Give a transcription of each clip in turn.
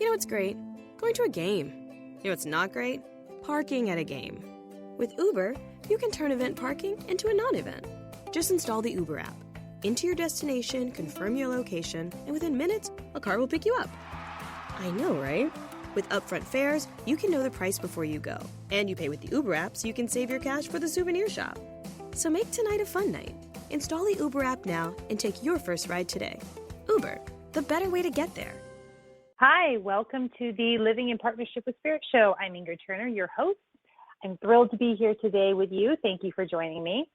You know what's great? Going to a game. You know what's not great? Parking at a game. With Uber, you can turn event parking into a non-event. Just install the Uber app. Enter your destination, confirm your location, and within minutes, a car will pick you up. I know, right? With upfront fares, you can know the price before you go. And you pay with the Uber app so you can save your cash for the souvenir shop. So make tonight a fun night. Install the Uber app now and take your first ride today. Uber, the better way to get there. Hi, welcome to the Living in Partnership with Spirit show. I'm Ingrid Turner, your host. I'm thrilled to be here today with you. Thank you for joining me.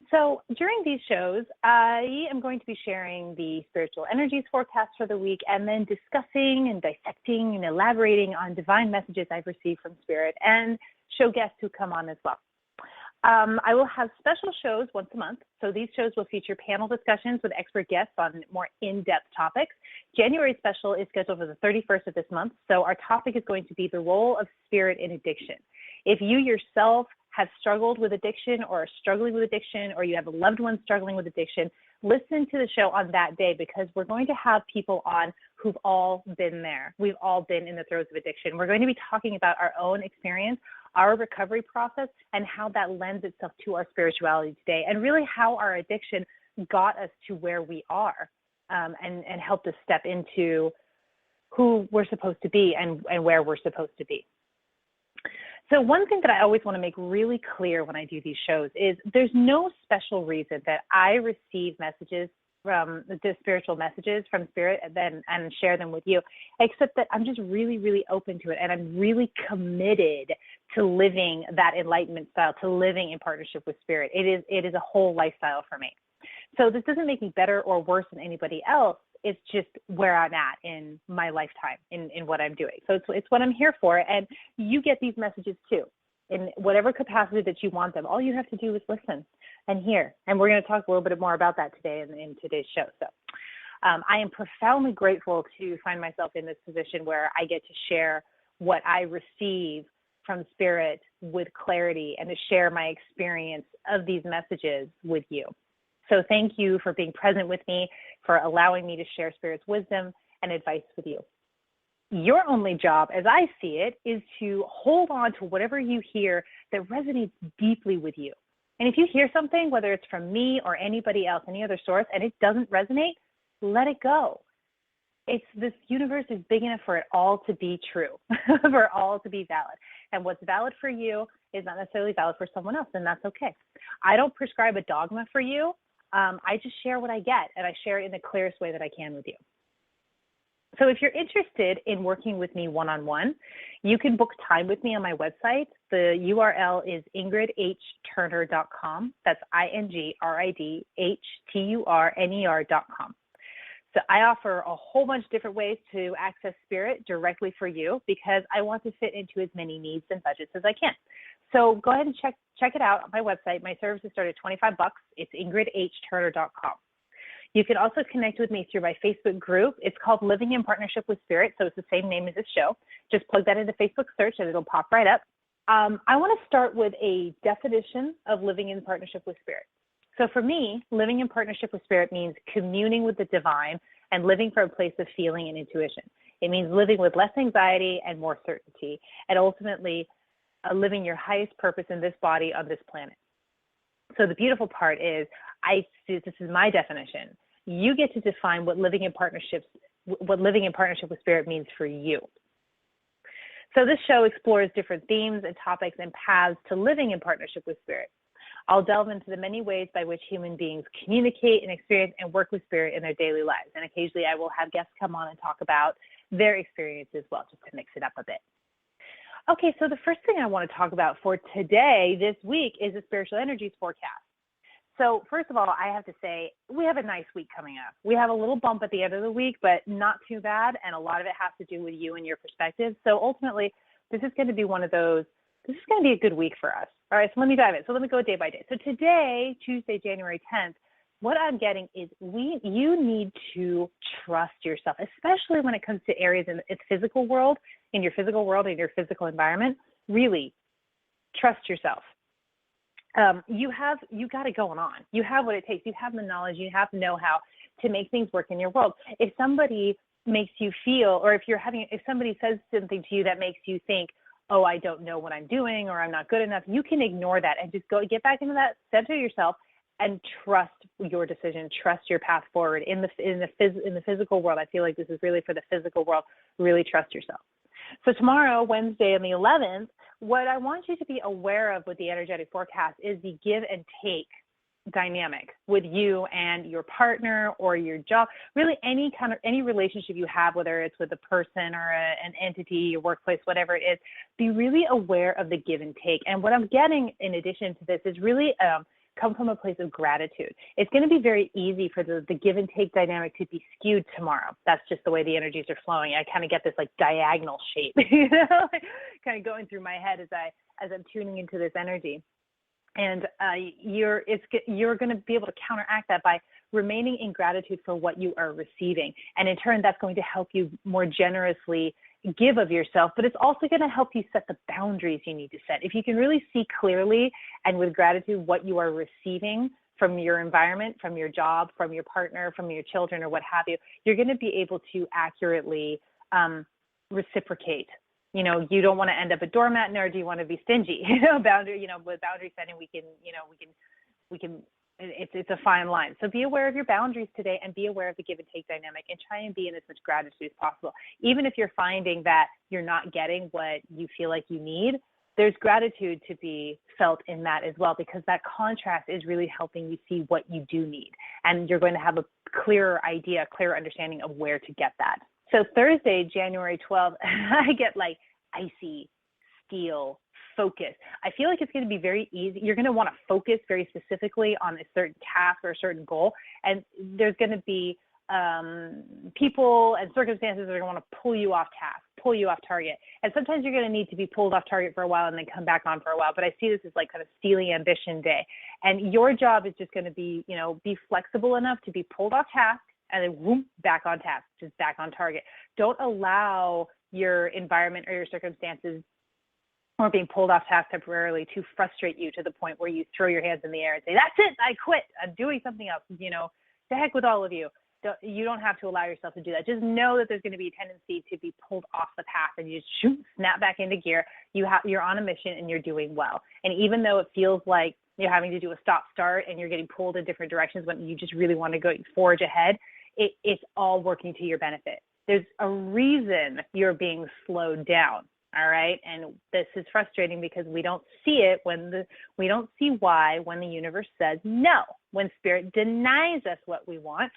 So during these shows, I am going to be sharing the spiritual energies forecast for the week and then discussing and dissecting and elaborating on divine messages I've received from Spirit and show guests who come on as well. I will have special shows once a month. So these shows will feature panel discussions with expert guests on more in-depth topics. January special is scheduled for the 31st of this month. So our topic is going to be the role of spirit in addiction. If you yourself have struggled with addiction or are struggling with addiction, or you have a loved one struggling with addiction, listen to the show on that day, because we're going to have people on who've all been there. We've all been in the throes of addiction. We're going to be talking about our own experience, our recovery process, and how that lends itself to our spirituality today, and really how our addiction got us to where we are, and helped us step into who we're supposed to be and where we're supposed to be. So one thing that I always want to make really clear when I do these shows is there's no special reason that I receive messages from the spiritual messages from Spirit and share them with you, except that I'm just really, really open to it. And I'm really committed to living that enlightenment style, to living in partnership with Spirit. It is a whole lifestyle for me. So this doesn't make me better or worse than anybody else. It's just where I'm at in my lifetime, in what I'm doing. So it's what I'm here for. And you get these messages too, in whatever capacity that you want them. All you have to do is listen and hear. And we're going to talk a little bit more about that today in today's show. So I am profoundly grateful to find myself in this position where I get to share what I receive from Spirit with clarity and to share my experience of these messages with you. So thank you for being present with me, for allowing me to share Spirit's wisdom and advice with you. Your only job, as I see it, is to hold on to whatever you hear that resonates deeply with you. And if you hear something, whether it's from me or anybody else, any other source, and it doesn't resonate, let it go. This universe is big enough for it all to be true, for it all to be valid. And what's valid for you is not necessarily valid for someone else, and that's okay. I don't prescribe a dogma for you. I just share what I get, and I share it in the clearest way that I can with you. So if you're interested in working with me one-on-one, you can book time with me on my website. The URL is ingridhturner.com. That's ingridhturner.com. So I offer a whole bunch of different ways to access Spirit directly for you, because I want to fit into as many needs and budgets as I can. So go ahead and check it out on my website. My services start at $25. It's ingridhturner.com. You can also connect with me through my Facebook group. It's called Living in Partnership with Spirit, so it's the same name as this show. Just plug that into Facebook search and it'll pop right up. I want to start with a definition of living in partnership with Spirit. So for me, living in partnership with Spirit means communing with the divine and living from a place of feeling and intuition. It means living with less anxiety and more certainty, and ultimately living your highest purpose in this body on this planet. So the beautiful part is, this is my definition. You get to define what living in partnership with Spirit means for you. So this show explores different themes and topics and paths to living in partnership with Spirit. I'll delve into the many ways by which human beings communicate and experience and work with Spirit in their daily lives. And occasionally I will have guests come on and talk about their experience as well, just to mix it up a bit. Okay, so the first thing I want to talk about for today, this week, is the spiritual energies forecast. So first of all, I have to say, we have a nice week coming up. We have a little bump at the end of the week, but not too bad. And a lot of it has to do with you and your perspective. So ultimately, this is going to be this is going to be a good week for us. All right, so let me dive in. So let me go day by day. So today, Tuesday, January 10th, what I'm getting is you need to trust yourself, especially when it comes to areas in its physical world, in your physical environment. Really trust yourself. You got it going on. You have what it takes. You have the knowledge. You have the know-how to make things work in your world. If somebody makes you feel, or if somebody says something to you that makes you think, oh, I don't know what I'm doing, or I'm not good enough, you can ignore that and just get back into that center yourself and trust your decision, trust your path forward. In the physical world, I feel like this is really for the physical world. Really trust yourself. So tomorrow, Wednesday on the 11th, what I want you to be aware of with the energetic forecast is the give and take dynamic with you and your partner or your job, really any relationship you have, whether it's with a person or an entity, your workplace, whatever it is. Be really aware of the give and take. And what I'm getting in addition to this is really come from a place of gratitude. It's going to be very easy for the give and take dynamic to be skewed tomorrow. That's just the way the energies are flowing. I kind of get this like diagonal shape, kind of going through my head as I'm tuning into this energy. And you're going to be able to counteract that by remaining in gratitude for what you are receiving. And in turn, that's going to help you more generously give of yourself, but it's also going to help you set the boundaries you need to set. If you can really see clearly and with gratitude what you are receiving from your environment, from your job, from your partner, from your children, or what have you, you're going to be able to accurately reciprocate. You don't want to end up a doormat, nor do you want to be stingy. With boundary setting, we can. It's a fine line. So be aware of your boundaries today and be aware of the give and take dynamic and try and be in as much gratitude as possible. Even if you're finding that you're not getting what you feel like you need, there's gratitude to be felt in that as well, because that contrast is really helping you see what you do need. And you're going to have a clearer idea, clearer understanding of where to get that. So Thursday, January 12th, I get like icy, steel, focus. I feel like it's going to be very easy. You're going to want to focus very specifically on a certain task or a certain goal. And there's going to be people and circumstances that are going to want to pull you off task, pull you off target. And sometimes you're going to need to be pulled off target for a while and then come back on for a while. But I see this as like kind of steely ambition day. And your job is just going to be, be flexible enough to be pulled off task and then whoop, back on task, just back on target. Don't allow your environment or your circumstances or being pulled off task temporarily to frustrate you to the point where you throw your hands in the air and say, that's it, I quit, I'm doing something else, the heck with all of you. You don't have to allow yourself to do that. Just know that there's going to be a tendency to be pulled off the path and you just snap back into gear. You're on a mission and you're doing well. And even though it feels like you're having to do a stop-start and you're getting pulled in different directions when you just really want to go forge ahead, it's all working to your benefit. There's a reason you're being slowed down. All right. And this is frustrating because we don't see it we don't see why when the universe says no. When spirit denies us what we want,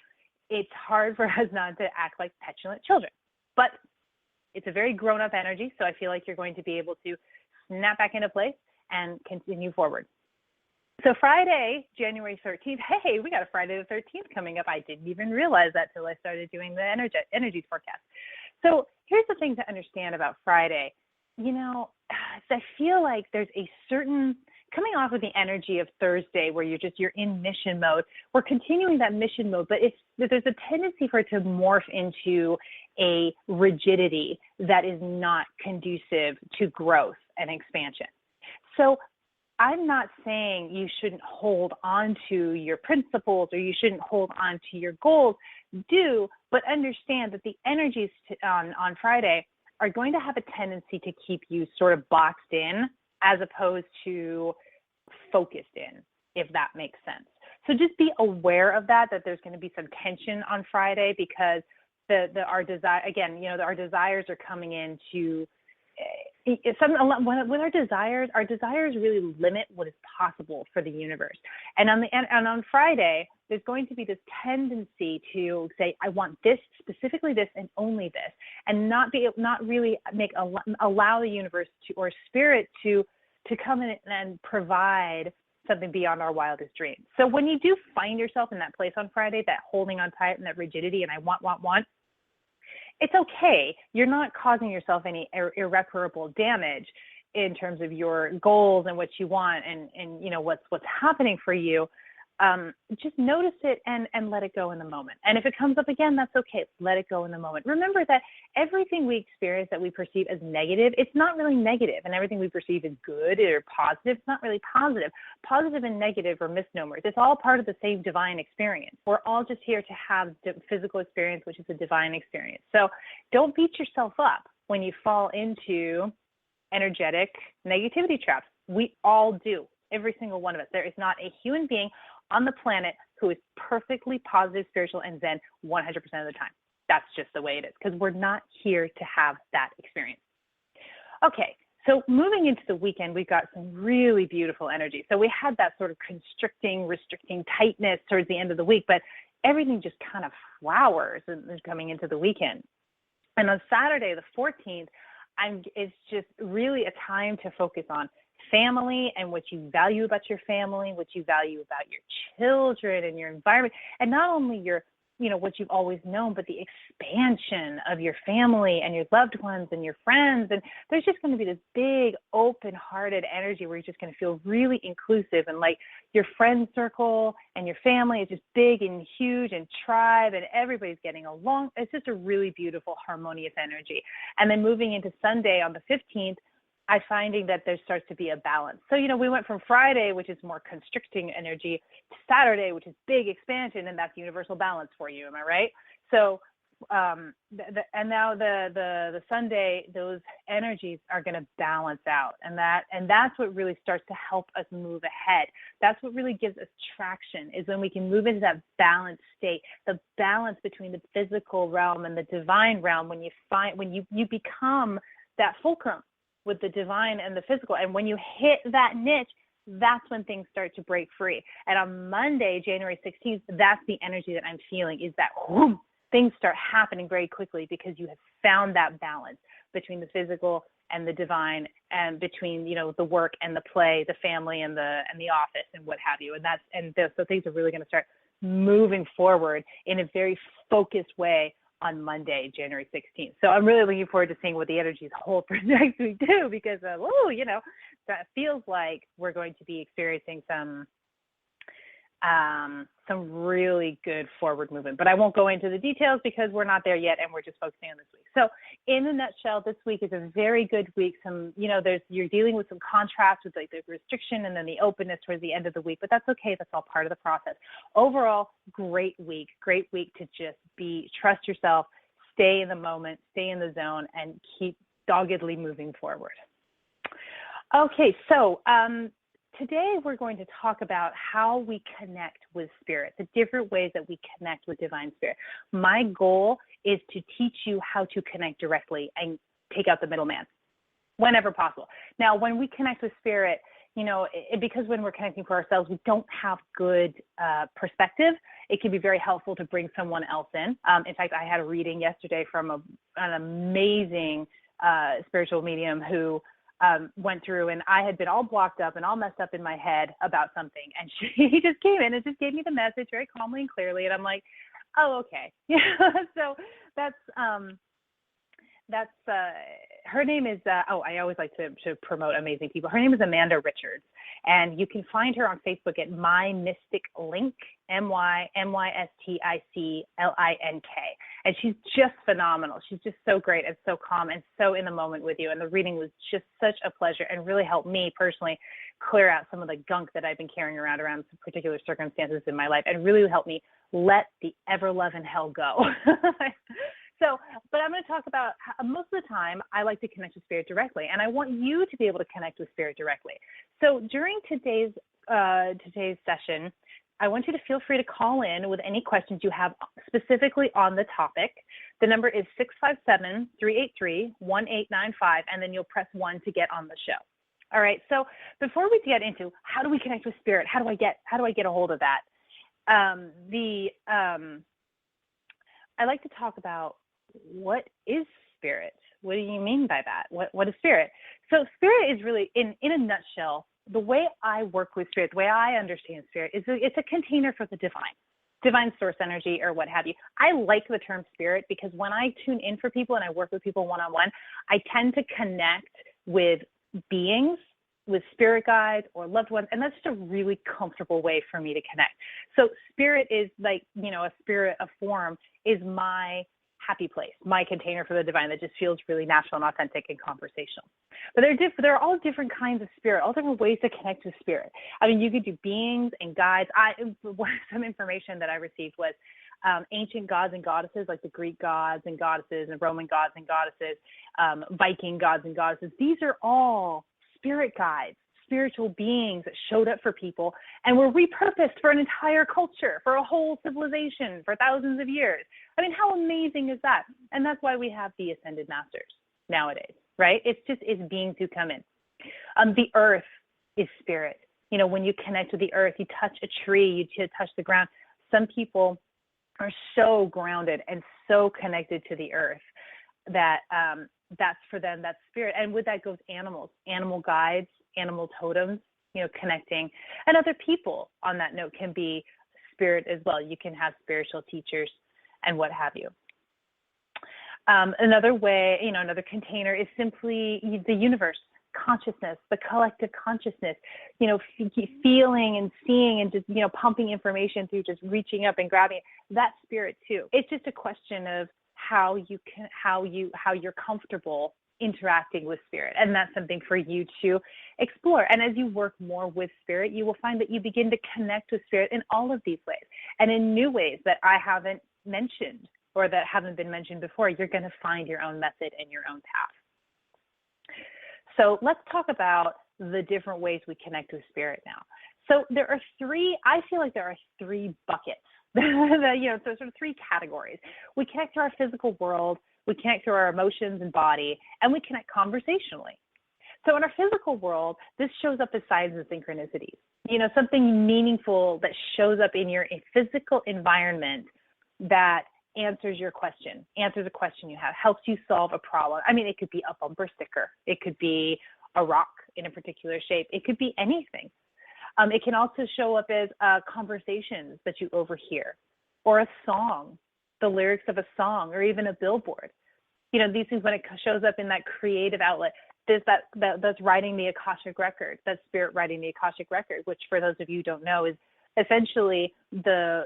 it's hard for us not to act like petulant children. But it's a very grown-up energy, so I feel like you're going to be able to snap back into place and continue forward. So Friday, January 13th, hey, we got a Friday the 13th coming up. I didn't even realize that till I started doing the energies forecast. So here's the thing to understand about Friday. I feel like there's a certain, coming off of the energy of Thursday where you're in mission mode, we're continuing that mission mode, but there's a tendency for it to morph into a rigidity that is not conducive to growth and expansion. So I'm not saying you shouldn't hold on to your principles or you shouldn't hold on to your goals. Do, but understand that the energies on Friday are going to have a tendency to keep you sort of boxed in as opposed to focused in, if that makes sense. So just be aware of that there's going to be some tension on Friday because our desires are coming in to with our desires really limit what is possible for the universe. And on Friday, there's going to be this tendency to say, I want this, specifically this, and only this, and not really allow the universe or spirit to come in and provide something beyond our wildest dreams. So when you do find yourself in that place on Friday, that holding on tight and that rigidity and I want, it's okay. You're not causing yourself any irreparable damage in terms of your goals and what you want and what's happening for you. just notice it and let it go in the moment. And if it comes up again, that's okay. Let it go in the moment. Remember that everything we experience that we perceive as negative, it's not really negative. And everything we perceive as good or positive, it's not really positive. Positive and negative are misnomers. It's all part of the same divine experience. We're all just here to have the physical experience, which is a divine experience. So don't beat yourself up when you fall into energetic negativity traps. We all do. Every single one of us. There is not a human being on the planet who is perfectly positive, spiritual, and Zen 100% of the time. That's just the way it is, because we're not here to have that experience. Okay, so moving into the weekend, we've got some really beautiful energy. So we had that sort of constricting, restricting tightness towards the end of the week, but everything just kind of flowers and coming into the weekend. And on Saturday, the 14th, it's just really a time to focus on family and what you value about your family, what you value about your children and your environment, and not only your, what you've always known, but the expansion of your family and your loved ones and your friends. And there's just going to be this big, open-hearted energy where you're just going to feel really inclusive, and like your friend circle and your family is just big and huge and tribe, and everybody's getting along. It's just a really beautiful, harmonious energy. And then moving into Sunday on the 15th, I'm finding that there starts to be a balance. So, we went from Friday, which is more constricting energy, to Saturday, which is big expansion, and that's universal balance for you. Am I right? So, and now the Sunday, those energies are going to balance out, and that's what really starts to help us move ahead. That's what really gives us traction, is when we can move into that balanced state, the balance between the physical realm and the divine realm. When you become that fulcrum with the divine and the physical. And when you hit that niche, that's when things start to break free. And on Monday, January 16th, that's the energy that I'm feeling, is that whoom, things start happening very quickly, because you have found that balance between the physical and the divine, and between, the work and the play, the family and the office and what have you. So things are really going to start moving forward in a very focused way on Monday, January 16th. So I'm really looking forward to seeing what the energies hold for next week too, because that feels like we're going to be experiencing some really good forward movement. But I won't go into the details because we're not there yet, and we're just focusing on this week. So in a nutshell, this week is a very good week. You're dealing with some contrast with like the restriction and then the openness towards the end of the week, but that's okay. That's all part of the process. Overall, great week to just trust yourself, stay in the moment, stay in the zone, and keep doggedly moving forward. Okay, so today we're going to talk about how we connect with spirit, the different ways that we connect with divine spirit. My goal is to teach you how to connect directly and take out the middleman whenever possible. Now, when we connect with spirit, because when we're connecting for ourselves, we don't have good perspective. It can be very helpful to bring someone else in. In fact, I had a reading yesterday from an amazing spiritual medium who went through, and I had been all blocked up and all messed up in my head about something. And she just came in and just gave me the message very calmly and clearly. And I'm like, oh, okay. So that's her name is, I always like to promote amazing people. Her name is Amanda Richards, and you can find her on Facebook at My Mystic Link, MyMysticLink. And she's just phenomenal. She's just so great and so calm and so in the moment with you. And the reading was just such a pleasure, and really helped me personally clear out some of the gunk that I've been carrying around some particular circumstances in my life, and really helped me let the ever-loving hell go. So, but I'm going to talk about most of the time I like to connect with spirit directly, and I want you to be able to connect with spirit directly. So during today's session, I want you to feel free to call in with any questions you have specifically on the topic. The number is 657-383-1895, and then you'll press 1 to get on the show. All right. So before we get into how do we connect with spirit, how do I get a hold of that? I like to talk about what is spirit. What do you mean by that? What is spirit? So spirit is really, in a nutshell, the way I work with spirit, the way I understand spirit is it's a container for the divine source energy or what have you. I like the term spirit because when I tune in for people and I work with people one-on-one, I tend to connect with beings with spirit guides or loved ones, and that's just a really comfortable way for me to connect. So spirit is like, a spirit, a form is my happy place, my container for the divine that just feels really natural and authentic and conversational. But there are all different kinds of spirit, all different ways to connect with spirit. I mean, you could do beings and guides. Some information that I received was ancient gods and goddesses, like the Greek gods and goddesses and Roman gods and goddesses, Viking gods and goddesses. These are all spirit guides, spiritual beings that showed up for people and were repurposed for an entire culture, for a whole civilization, for thousands of years. I mean, how amazing is that? And that's why we have the ascended masters nowadays, right? It's beings who come in. The earth is spirit. When you connect with the earth, you touch a tree, you touch the ground. Some people are so grounded and so connected to the earth that that's for them, that's spirit. And with that goes animals, animal guides, animal totems, connecting. And other people on that note can be spirit as well. You can have spiritual teachers and what have you. Another way, another container is simply the universe, consciousness, the collective consciousness, feeling and seeing and just, pumping information through, just reaching up and grabbing it. That's spirit too. It's just a question of how you're comfortable interacting with spirit. And that's something for you to explore. And as you work more with spirit, you will find that you begin to connect with spirit in all of these ways and in new ways that I haven't mentioned or that haven't been mentioned before. You're going to find your own method and your own path. So let's talk about the different ways we connect with spirit now. So I feel like there are three buckets, so sort of three categories. We connect to our physical world, we connect to our emotions and body, and we connect conversationally. So in our physical world, this shows up as signs and synchronicities. Something meaningful that shows up in your physical environment that answers a question you have, helps you solve a problem. I mean, it could be a bumper sticker. It could be a rock in a particular shape. It could be anything. It can also show up as conversations that you overhear, or a song, the lyrics of a song, or even a billboard. These things, when it shows up in that creative outlet, that's writing the Akashic record, that's spirit writing the Akashic record, which for those of you who don't know is essentially the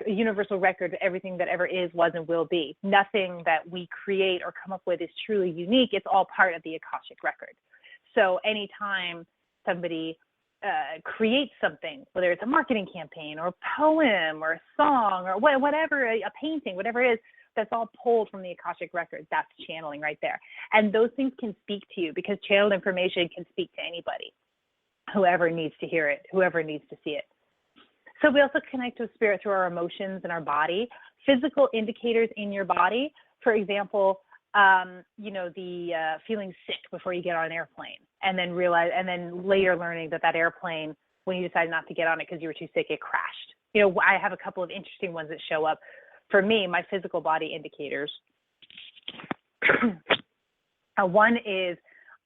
universal record of everything that ever is, was, and will be. Nothing that we create or come up with is truly unique. It's all part of the Akashic record. So anytime somebody creates something, whether it's a marketing campaign or a poem or a song or whatever, a painting, whatever it is, that's all pulled from the Akashic record. That's channeling right there. And those things can speak to you because channeled information can speak to anybody, whoever needs to hear it, whoever needs to see it. So we also connect with spirit through our emotions and our body, physical indicators in your body. For example, the feeling sick before you get on an airplane, and then later learning that airplane, when you decide not to get on it because you were too sick, it crashed. I have a couple of interesting ones that show up for me, my physical body indicators. One is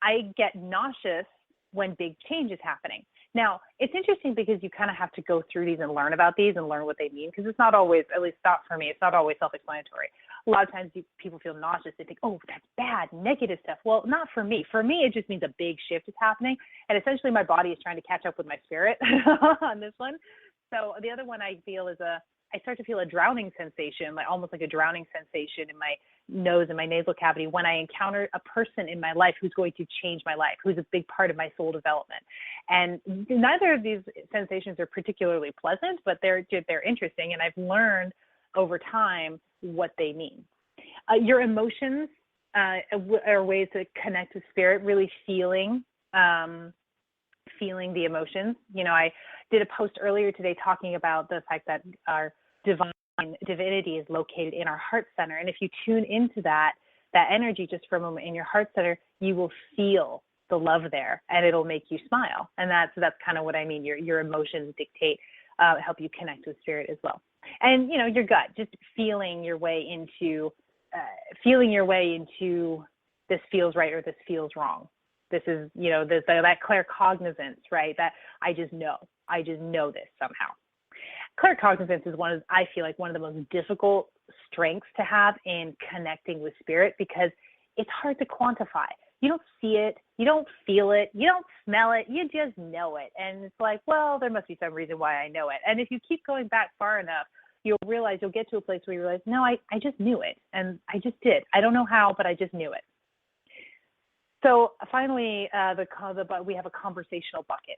I get nauseous when big change is happening. Now, it's interesting because you kind of have to go through these and learn about these and learn what they mean, because it's not always, at least not for me, it's not always self-explanatory. A lot of times people feel nauseous. They think, oh, that's bad, negative stuff. Well, not for me. For me, it just means a big shift is happening. And essentially my body is trying to catch up with my spirit on this one. So the other one I feel is I start to feel a drowning sensation, almost like a drowning sensation in my nose and my nasal cavity when I encounter a person in my life who's going to change my life, who's a big part of my soul development. And neither of these sensations are particularly pleasant, but they're interesting. And I've learned over time what they mean. Your emotions are ways to connect with spirit, really feeling the emotions. I did a post earlier today talking about the fact that our divinity is located in our heart center. And if you tune into that energy just for a moment in your heart center, you will feel the love there and it'll make you smile. And that's kind of what I mean. Your emotions dictate, help you connect with spirit as well. And, your gut, just feeling your way into this feels right or this feels wrong. This is, that claircognizance, right? That I just know this somehow. Claircognizance is I feel like one of the most difficult strengths to have in connecting with spirit, because it's hard to quantify. You don't see it, you don't feel it, you don't smell it, you just know it. And it's like, well, there must be some reason why I know it. And if you keep going back far enough, you'll get to a place where you realize, no, I just knew it. And I just did. I don't know how, but I just knew it. So finally, we have a conversational bucket.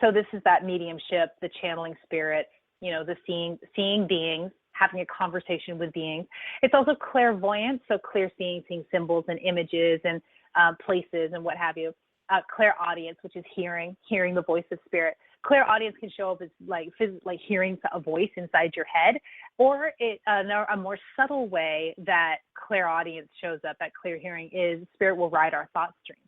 So this is that mediumship, the channeling spirit, the seeing beings, having a conversation with beings. It's also clairvoyance, so clear seeing symbols and images and places and what have you. Clairaudience, which is hearing the voice of spirit. Clairaudience can show up as like hearing a voice inside your head, or a more subtle way that clairaudience shows up, that clear hearing, is spirit will ride our thought streams.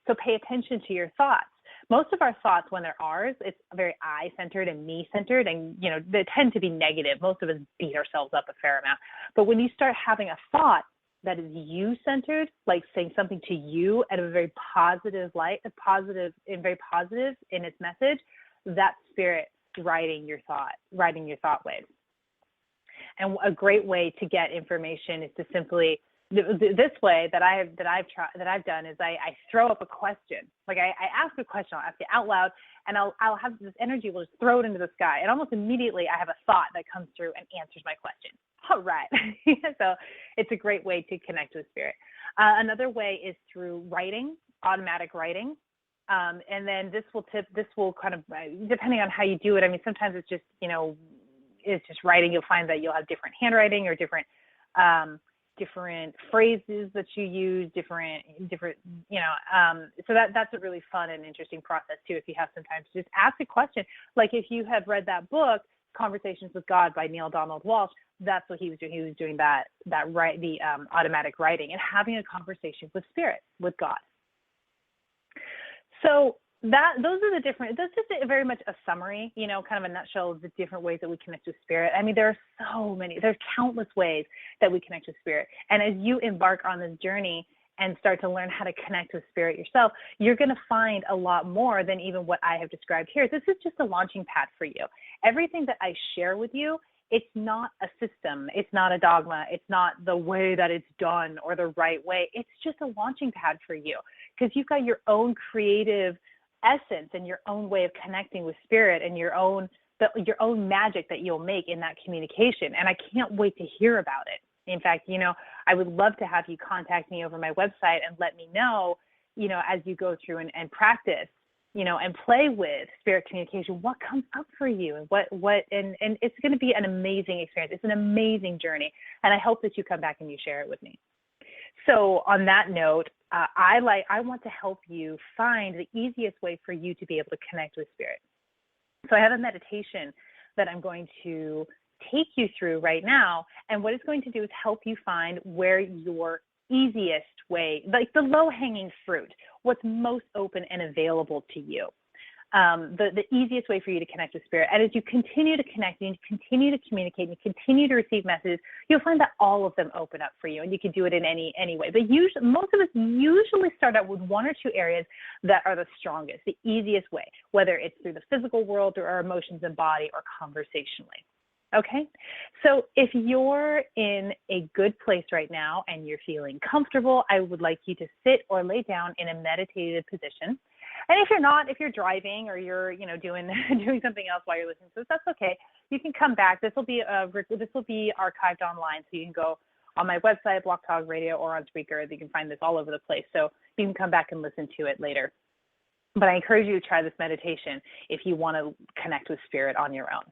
So pay attention to your thoughts. Most of our thoughts, when they're ours, it's very I-centered and me-centered, and they tend to be negative. Most of us beat ourselves up a fair amount. But when you start having a thought that is you-centered, like saying something to you at a very positive light, very positive in its message, that's spirit riding your thought waves. And a great way to get information is to simply, this way that I've done is I throw up a question. Like I ask a question, I'll ask it out loud, and I'll have this energy, will just throw it into the sky, and almost immediately I have a thought that comes through and answers my question. All right. So it's a great way to connect with spirit. Another way is through writing, automatic writing. And then this will kind of, depending on how you do it. I mean, sometimes it's just, it's just writing. You'll find that you'll have different handwriting or different phrases that you use, different, so that's a really fun and interesting process too. If you have some time to just ask a question, like if you have read that book, Conversations with God by Neil Donald Walsh, that's what he was doing. He was doing the automatic writing and having a conversation with spirit, with God. So those are the different, that's just very much a summary, kind of a nutshell of the different ways that we connect with spirit. I mean, there's countless ways that we connect with spirit. And as you embark on this journey and start to learn how to connect with spirit yourself, you're going to find a lot more than even what I have described here. This is just a launching pad for you. Everything that I share with you, it's not a system. It's not a dogma. It's not the way that it's done or the right way. It's just a launching pad for you, because you've got your own creative essence and your own way of connecting with spirit and your own magic that you'll make in that communication. And I can't wait to hear about it. In fact, I would love to have you contact me over my website and let me know, as you go through and practice, and play with spirit communication, what comes up for you and and it's going to be an amazing experience. It's an amazing journey. And I hope that you come back and you share it with me. So on that note, I want to help you find the easiest way for you to be able to connect with spirit. So I have a meditation that I'm going to take you through right now. And what it's going to do is help you find where your easiest way, like the low-hanging fruit, what's most open and available to you. The easiest way for you to connect with spirit. And as you continue to connect and you continue to communicate and you continue to receive messages, you'll find that all of them open up for you, and you can do it in any way. But most of us usually start out with one or two areas that are the strongest, the easiest way, whether it's through the physical world or our emotions and body or conversationally. Okay, so if you're in a good place right now and you're feeling comfortable, I would like you to sit or lay down in a meditative position. And if you're not, if you're driving or you're, doing something else while you're listening to this, that's okay. You can come back. This will be archived online, so you can go on my website, Blog Talk Radio, or on Spreaker. You can find this all over the place, so you can come back and listen to it later. But I encourage you to try this meditation if you want to connect with spirit on your own.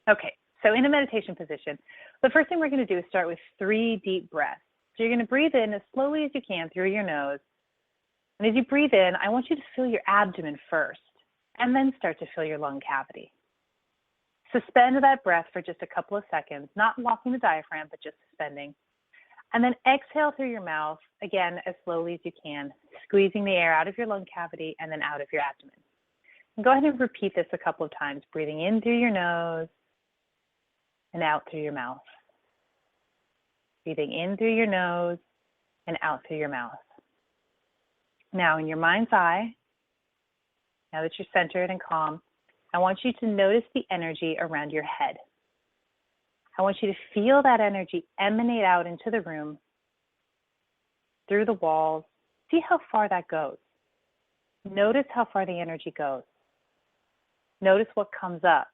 Okay. So in a meditation position, the first thing we're going to do is start with 3 deep breaths. So you're going to breathe in as slowly as you can through your nose. And as you breathe in, I want you to fill your abdomen first, and then start to fill your lung cavity. Suspend that breath for just a couple of seconds, not locking the diaphragm, but just suspending. And then exhale through your mouth, again, as slowly as you can, squeezing the air out of your lung cavity and then out of your abdomen. And go ahead and repeat this a couple of times, breathing in through your nose, and out through your mouth. Breathing in through your nose and out through your mouth. Now, in your mind's eye, now that you're centered and calm, I want you to notice the energy around your head. I want you to feel that energy emanate out into the room, through the walls, See how far that goes. Notice how far the energy goes. Notice what comes up.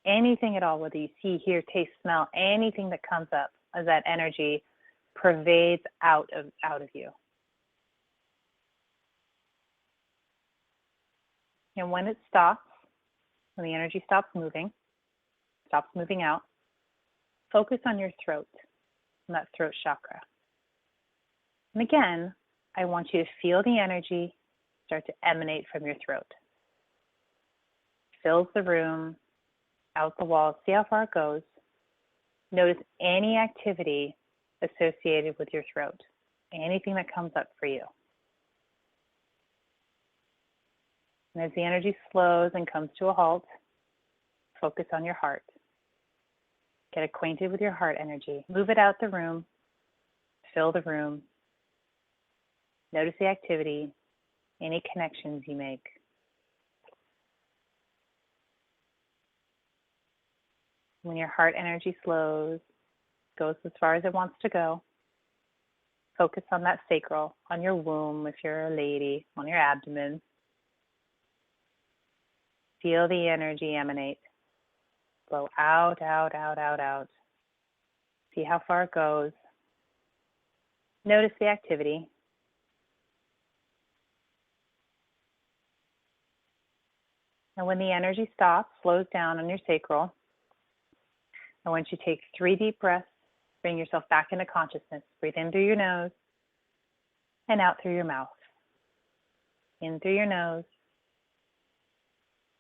Anything at all, whether you see, hear, taste, smell, anything that comes up as that energy pervades out of you. And when it stops, when the energy stops moving out, focus on your throat, on that throat chakra. And again, I want you to feel the energy start to emanate from your throat. Fills the room, out the walls. See how far it goes. Notice any activity associated with your throat, anything that comes up for you. And as the energy slows and comes to a halt, focus on your heart. Get acquainted with your heart energy. Move it out the room. Fill the room. Notice the activity, any connections you make. When your heart energy slows, goes as far as it wants to go, focus on that sacral, on your womb if you're a lady, on your abdomen. Feel the energy emanate. Blow out, out, out, out, out. See how far it goes. Notice the activity. And when the energy stops, slows down on your sacral, I want you to take 3 deep breaths, bring yourself back into consciousness. Breathe in through your nose and out through your mouth. In through your nose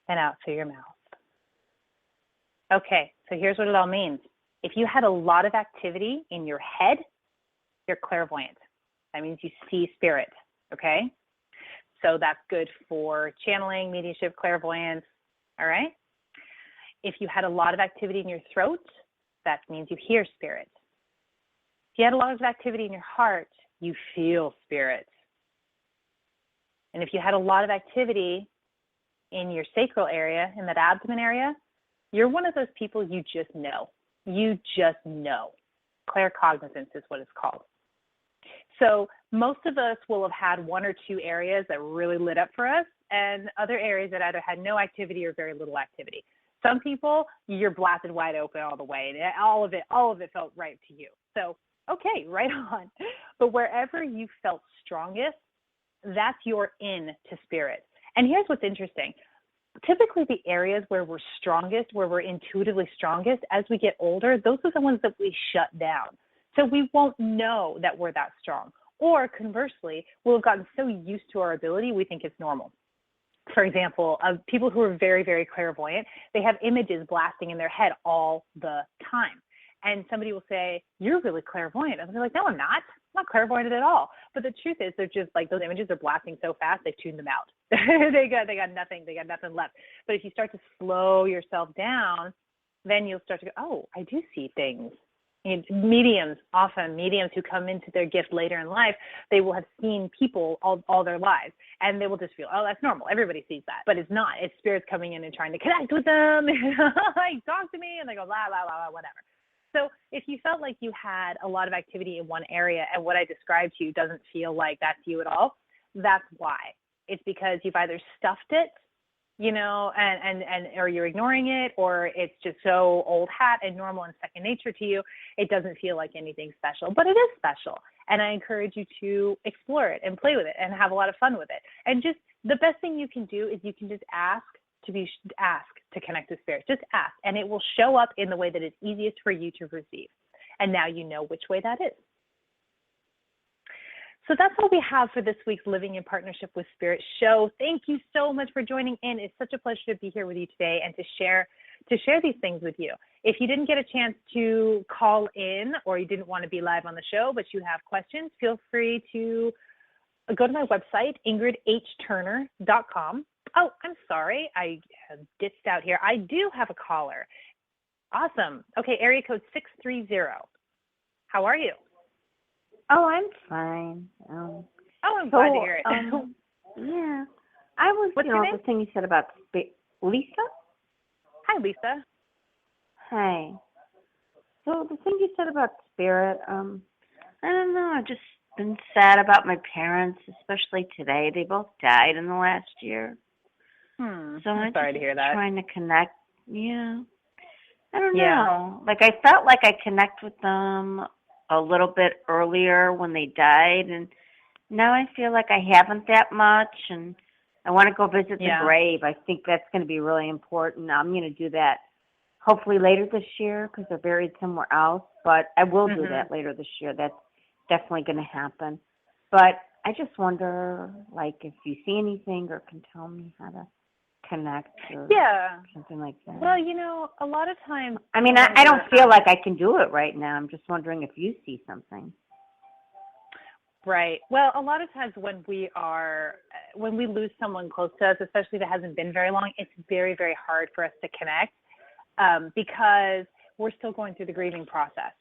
and out through your mouth. Okay, so here's what it all means. If you had a lot of activity in your head, you're clairvoyant. That means you see spirit, okay? So that's good for channeling, mediumship, clairvoyance, all right? If you had a lot of activity in your throat, that means you hear spirit. If you had a lot of activity in your heart, you feel spirit. And if you had a lot of activity in your sacral area, in that abdomen area, you're one of those people you just know. You just know. Claircognizance is what it's called. So most of us will have had 1 or 2 areas that really lit up for us and other areas that either had no activity or very little activity. Some people, you're blasted wide open all the way. All of it felt right to you. So, okay, right on. But wherever you felt strongest, that's your in to spirit. And here's what's interesting. Typically the areas where we're strongest, where we're intuitively strongest, as we get older, those are the ones that we shut down. So we won't know that we're that strong. Or conversely, we'll have gotten so used to our ability, we think it's normal. For example, of people who are very, very clairvoyant, they have images blasting in their head all the time. And somebody will say, you're really clairvoyant. And they're like, no, I'm not. I'm not clairvoyant at all. But the truth is, they're just like, those images are blasting so fast, they've tuned them out. they got nothing left. But if you start to slow yourself down, then you'll start to go, oh, I do see things. And mediums who come into their gift later in life, they will have seen people all their lives, and they will just feel, oh, that's normal. Everybody sees that, but it's not. It's spirits coming in and trying to connect with them, like talk to me, and they go blah blah blah blah whatever. So if you felt like you had a lot of activity in one area, and what I described to you doesn't feel like that's you at all, that's why. It's because you've either stuffed it, you know, and or you're ignoring it, or it's just so old hat and normal and second nature to you, it doesn't feel like anything special. But it is special, and I encourage you to explore it and play with it and have a lot of fun with it. And just the best thing you can do is you can just ask to connect with spirit. Just ask, and it will show up in the way that is easiest for you to receive. And now you know which way that is. So that's all we have for this week's Living in Partnership with Spirit show. Thank you so much for joining in. It's such a pleasure to be here with you today and to share these things with you. If you didn't get a chance to call in, or you didn't want to be live on the show, but you have questions, feel free to go to my website, ingridturner.com. Oh, I'm sorry. I have ditched out here. I do have a caller. Awesome. Okay, area code 630. How are you? Oh, I'm fine. I'm glad to hear it. Yeah. I was, What's your name? The thing you said about Lisa? Hi, Lisa. Hi. So the thing you said about spirit, I don't know, been sad about my parents, especially today. They both died in the last year. So I'm sorry just to hear that. trying to connect. Yeah. I don't Yeah. know. Like I felt like I connect with them a little bit earlier when they died, and now I feel like I haven't that much, and I want to go visit the grave. I think that's going to be really important. I'm going to do that hopefully later this year because they're buried somewhere else, but I will do that later this year. That's definitely going to happen. But I just wonder, like, if you see anything or can tell me how to connect or something like that. Well, a lot of times. I mean, I don't feel like I can do it right now. I'm just wondering if you see something. Right. Well, a lot of times when we lose someone close to us, especially if it hasn't been very long, it's very, very hard for us to connect because we're still going through the grieving process.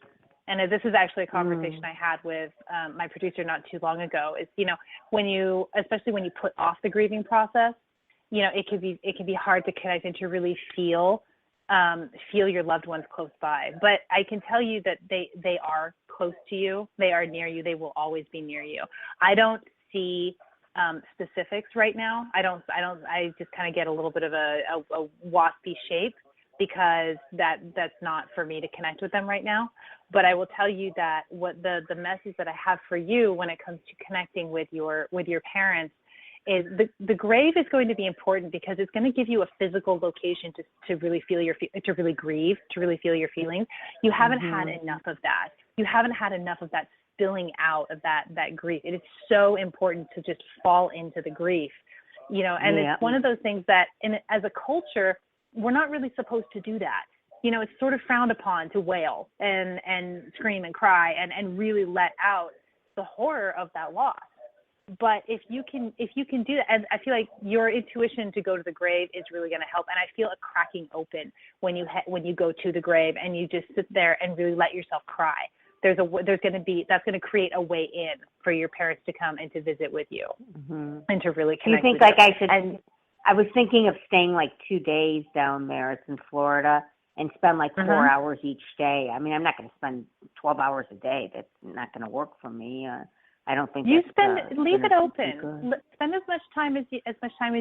And this is actually a conversation I had with my producer not too long ago. Is especially when you put off the grieving process, it can be hard to connect and to really feel your loved ones close by. But I can tell you that they are close to you. They are near you. They will always be near you. I don't see specifics right now. I just kind of get a little bit of a waspy shape because that's not for me to connect with them right now. But I will tell you that what the message that I have for you when it comes to connecting with your parents is the grave is going to be important because it's going to give you a physical location to really feel to really grieve, to really feel your feelings. You haven't had enough of that. You haven't had enough of that spilling out of that grief. It is so important to just fall into the grief, and it's one of those things that as a culture, we're not really supposed to do that. It's sort of frowned upon to wail and scream and cry and really let out the horror of that loss. But if you can do that, and I feel like your intuition to go to the grave is really going to help. And I feel a cracking open when you go to the grave and you just sit there and really let yourself cry. That's going to create a way in for your parents to come and to visit with you and to really connect. Do you think with I should? And I was thinking of staying like 2 days down there. It's in Florida. And spend like 4 hours each day. I mean, I'm not going to spend 12 hours a day. That's not going to work for me. I don't think leave it open. Spend as much time as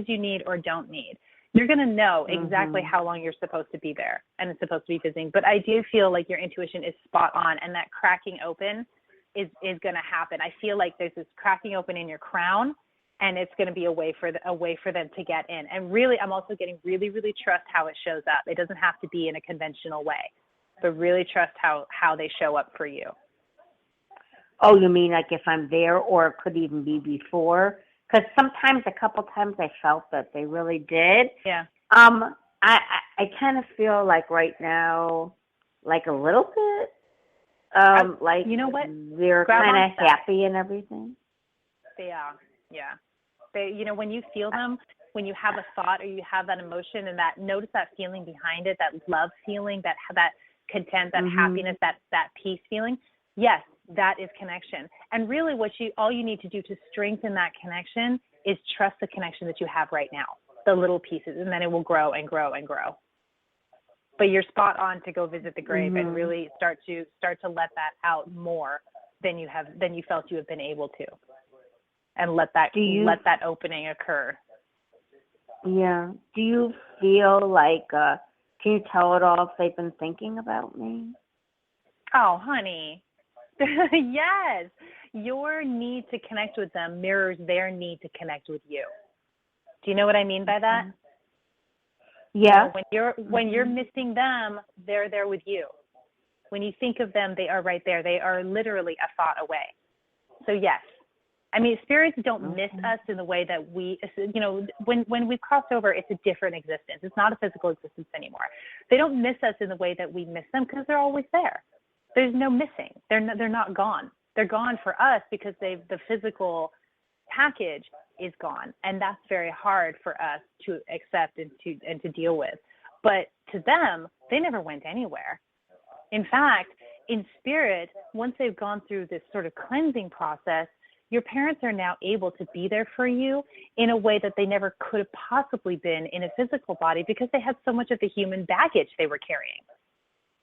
you need or don't need. You're going to know exactly how long you're supposed to be there and it's supposed to be visiting. But I do feel like your intuition is spot on, and that cracking open is going to happen. I feel like there's this cracking open in your crown, and it's going to be a way for them to get in. And really, I'm also getting really, really trust how it shows up. It doesn't have to be in a conventional way, but really trust how they show up for you. Oh, you mean like if I'm there, or it could even be before? Because sometimes, a couple times, I felt that they really did. Yeah. I kind of feel like right now, like a little bit, like you know what? They're kind of happy and everything. Yeah. When you feel them, when you have a thought or you have that emotion and that, notice that feeling behind it, that love feeling, that content, that happiness, that peace feeling. Yes, that is connection. And really all you need to do to strengthen that connection is trust the connection that you have right now, the little pieces, and then it will grow and grow and grow. But you're spot on to go visit the grave and really start to let that out more than you felt you have been able to. And let that opening occur. Yeah. Do you feel like, can you tell at all if they've been thinking about me? Oh, honey. Yes. Your need to connect with them mirrors their need to connect with you. Do you know what I mean by that? Yeah. When you're missing them, they're there with you. When you think of them, they are right there. They are literally a thought away. So yes. I mean, spirits don't miss us in the way that when we've crossed over, it's a different existence. It's not a physical existence anymore. They don't miss us in the way that we miss them because they're always there. There's no missing. They're not gone. They're gone for us because the physical package is gone, and that's very hard for us to accept and to deal with. But to them, they never went anywhere. In fact, in spirit, once they've gone through this sort of cleansing process, your parents are now able to be there for you in a way that they never could have possibly been in a physical body because they had so much of the human baggage they were carrying.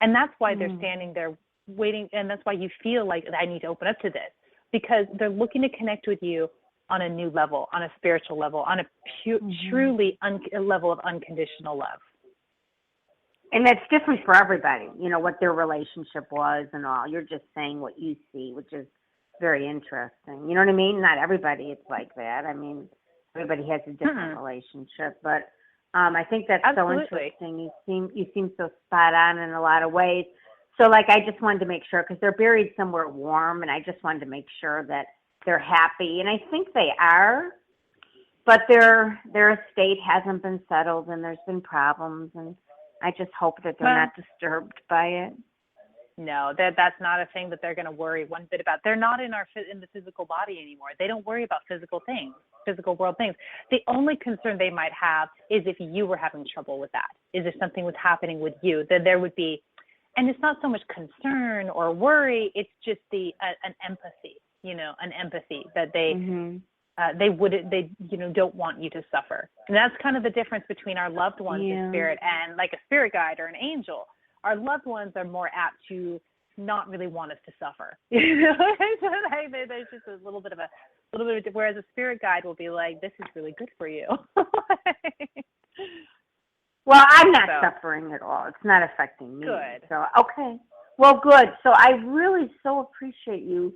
And that's why they're standing there waiting, and that's why you feel like I need to open up to this, because they're looking to connect with you on a new level, on a spiritual level, on a truly a level of unconditional love. And that's different for everybody, what their relationship was and all. You're just saying what you see, which is very interesting. You know what I mean? Not everybody is like that. I mean, everybody has a different relationship, but I think that's Absolutely. so interesting. You seem so spot on in a lot of ways. So, like, I just wanted to make sure, because they're buried somewhere warm, and I just wanted to make sure that they're happy, and I think they are, but their estate hasn't been settled, and there's been problems, and I just hope that they're not disturbed by it. No, that's not a thing that they're going to worry one bit about. They're not in the physical body anymore. They don't worry about physical world things. The only concern they might have is if you were having trouble with that. Is if something was happening with you, then there would be, and it's not so much concern or worry. It's just an empathy, an empathy that they don't want you to suffer. And that's kind of the difference between our loved ones in spirit and like a spirit guide or an angel. Our loved ones are more apt to not really want us to suffer. There's just a little bit of whereas a spirit guide will be like, this is really good for you. Well, I'm not suffering at all. It's not affecting me. Good. So, okay. Well, good. So I really so appreciate you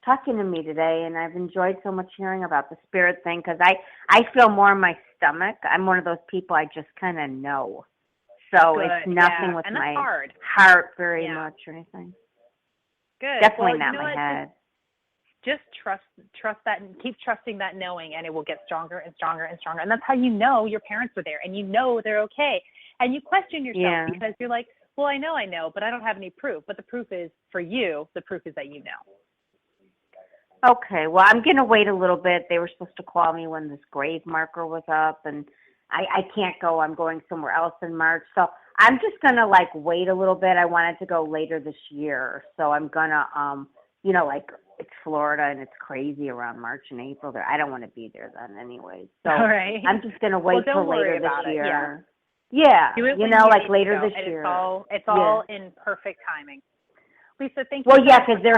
talking to me today, and I've enjoyed so much hearing about the spirit thing, because I feel more in my stomach. I'm one of those people I just kind of know. So it's nothing with my heart very much or anything. Good. Definitely not my head. Just trust that, and keep trusting that knowing, and it will get stronger and stronger and stronger. And that's how you know your parents were there, and you know they're okay. And you question yourself because you're like, well, I know, but I don't have any proof. But the proof is, for you, the proof is that you know. Okay. Well, I'm going to wait a little bit. They were supposed to call me when this grave marker was up, and I can't go. I'm going somewhere else in March. So I'm just going to, wait a little bit. I wanted to go later this year. So I'm going to, it's Florida, and it's crazy around March and April there. I don't want to be there then anyway. So I'm just going to wait till later this year. Yeah. Later this year. It's all in perfect timing. Lisa, thank you. Well, yeah, because they're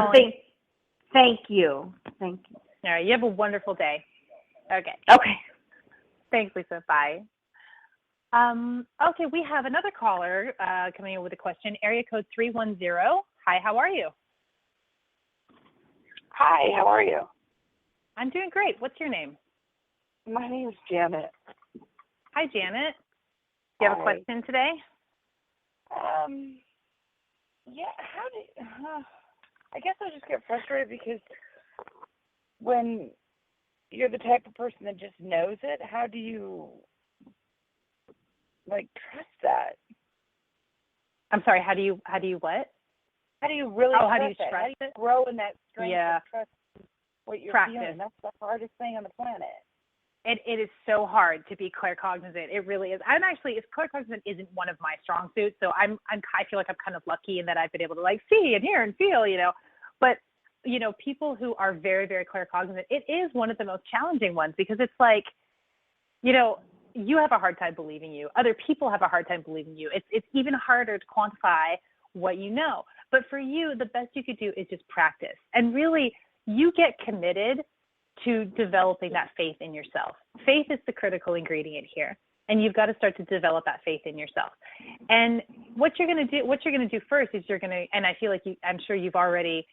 thank you. Thank you. All right. You have a wonderful day. Okay. Okay. Thanks, Lisa. Bye. Okay, we have another caller coming in with a question. Area code 310. Hi, how are you? Hi, how are you? I'm doing great. What's your name? My name is Janet. Hi, Janet. Do you have a question today? Yeah, I guess I just get frustrated because when you're the type of person that just knows it, how do you, trust that? I'm sorry, how do you what? How do you really trust it? How do you grow in that strength of trust what you're feeling? That's the hardest thing on the planet. It is so hard to be claircognizant. It really is. Claircognizant isn't one of my strong suits, so I feel like I'm kind of lucky in that I've been able to see and hear and feel, But people who are very, very claircognizant, it is one of the most challenging ones, because it's like, you have a hard time believing you. Other people have a hard time believing you. It's even harder to quantify what you know. But for you, the best you could do is just practice. And really, you get committed to developing that faith in yourself. Faith is the critical ingredient here. And you've got to start to develop that faith in yourself. And what you're going to do first is and I feel like I'm sure you've already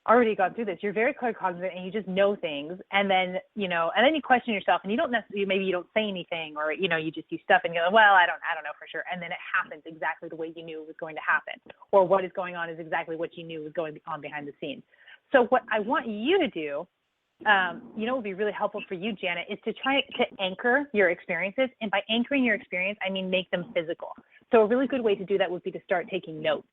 gone through this. You're very claircognizant and you just know things. And then, and then you question yourself and you don't necessarily, maybe you don't say anything, or, you just do stuff and you go, well, I don't know for sure. And then it happens exactly the way you knew it was going to happen, or what is going on is exactly what you knew was going on behind the scenes. So what I want you to do, would be really helpful for you, Janet, is to try to anchor your experiences. And by anchoring your experience, I mean make them physical. So a really good way to do that would be to start taking notes.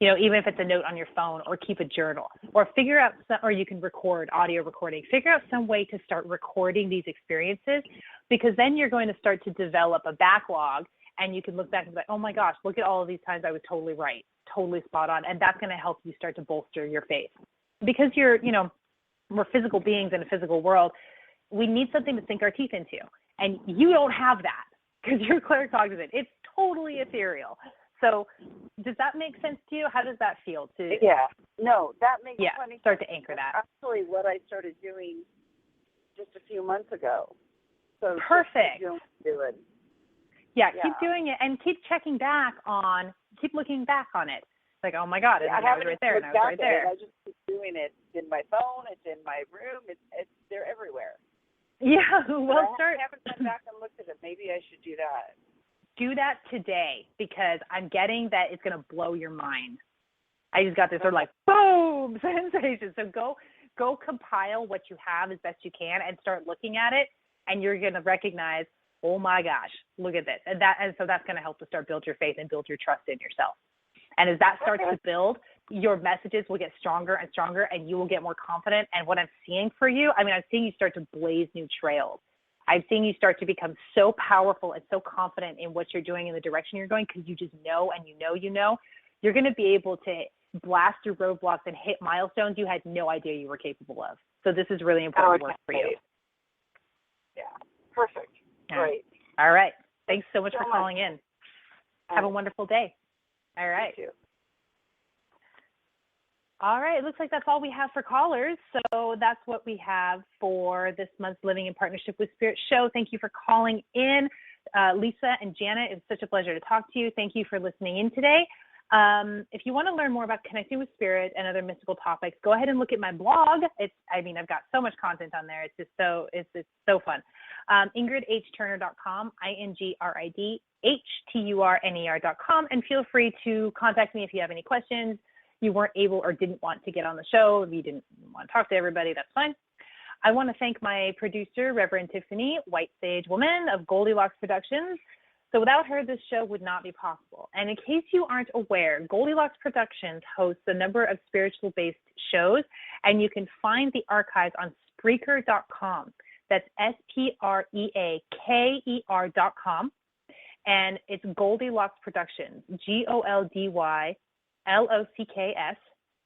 Even if it's a note on your phone, or keep a journal, or figure out, or you can record audio recording, figure out some way to start recording these experiences, because then you're going to start to develop a backlog, and you can look back and be like, oh my gosh, look at all of these times I was totally right, totally spot on. And that's going to help you start to bolster your faith, because we're physical beings in a physical world. We need something to sink our teeth into. And you don't have that because you're claircognizant. It's totally ethereal. So does that make sense to you? How does that feel? Yeah. No, that makes plenty start sense. to anchor that. That's actually what I started doing just a few months ago. So perfect. Do it. Yeah, keep doing it and keep looking back on it. Like, oh my God, I was right there, and I was right there. I just keep doing it. It's in my phone. It's in my room. They're everywhere. Yeah, well, I haven't gone back and looked at it. Maybe I should do that. Do that today, because I'm getting that it's going to blow your mind. I just got this sort of like boom sensation. So go compile what you have as best you can and start looking at it, and you're going to recognize, oh my gosh, look at this. And so that's going to help to start build your faith and build your trust in yourself. And as that starts to build, your messages will get stronger and stronger, and you will get more confident. And what I'm seeing for you, I'm seeing you start to blaze new trails. I'm seeing you start to become so powerful and so confident in what you're doing and the direction you're going, because you just know, and you know. You're going to be able to blast through roadblocks and hit milestones you had no idea you were capable of. So this is really important work for you. Yeah, perfect. Great. All right. Thanks so much for calling in. Have a wonderful day. All right. You too. All right. It looks like that's all we have for callers. So that's what we have for this month's Living in Partnership with Spirit show. Thank you for calling in. Lisa and Janet, it's such a pleasure to talk to you. Thank you for listening in today. If you want to learn more about connecting with spirit and other mystical topics, go ahead and look at my blog. I've got so much content on there. It's so fun. IngridHTurner.com, IngridHTurner.com, and feel free to contact me if you have any questions. You weren't able or didn't want to get on the show. If you didn't want to talk to everybody, that's fine. I want to thank my producer, Reverend Tiffany, White Sage Woman of Goldilocks Productions. So without her, this show would not be possible. And in case you aren't aware, Goldilocks Productions hosts a number of spiritual-based shows, and you can find the archives on Spreaker.com. That's SPREAKER.com. And it's Goldilocks Productions, GOLDYLOCKS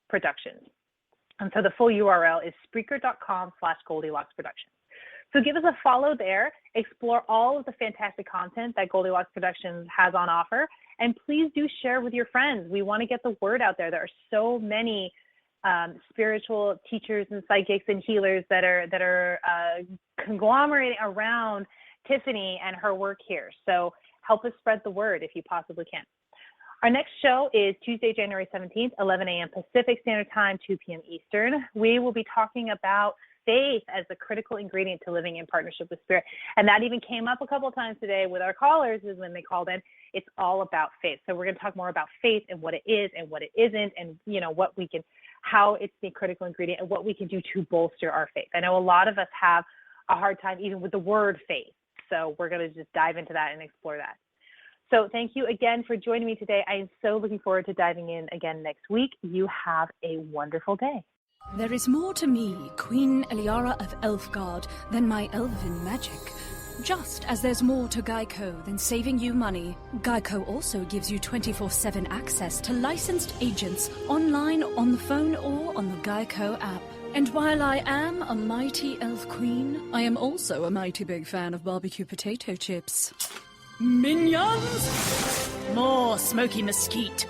Productions. And so the full URL is Spreaker.com/Goldilocks Productions. So give us a follow there, explore all of the fantastic content that Goldilocks Productions has on offer, and please do share with your friends. We want to get the word out there. There are so many spiritual teachers and psychics and healers that are conglomerating around Tiffany and her work here. So help us spread the word if you possibly can. Our next show is Tuesday, January 17th, 11 a.m. Pacific Standard Time, 2 p.m. Eastern. We will be talking about faith as a critical ingredient to living in partnership with spirit. And that even came up a couple of times today with our callers, is when they called in. It's all about faith. So we're going to talk more about faith and what it is and what it isn't, and how it's the critical ingredient and what we can do to bolster our faith. I know a lot of us have a hard time even with the word faith. So we're going to just dive into that and explore that. So thank you again for joining me today. I am so looking forward to diving in again next week. You have a wonderful day. There is more to me, Queen Eliara of Elfgard, than my elven magic. Just as there's more to Geico than saving you money, Geico also gives you 24/7 access to licensed agents online, on the phone, or on the Geico app. And while I am a mighty elf queen, I am also a mighty big fan of barbecue potato chips. Minions! More smoky mesquite.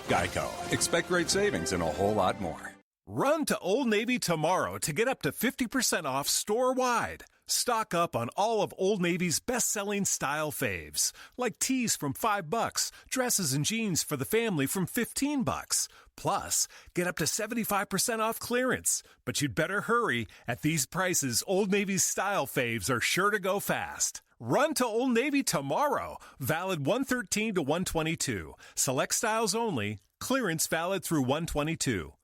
Geico. Expect great savings and a whole lot more. Run to Old Navy tomorrow to get up to 50% off store-wide. Stock up on all of Old Navy's best-selling style faves, like tees from $5, dresses and jeans for the family from $15. Plus, get up to 75% off clearance. But you'd better hurry. At these prices, Old Navy's style faves are sure to go fast. Run to Old Navy tomorrow. Valid 1/13 to 1/22. Select styles only. Clearance valid through 1/22.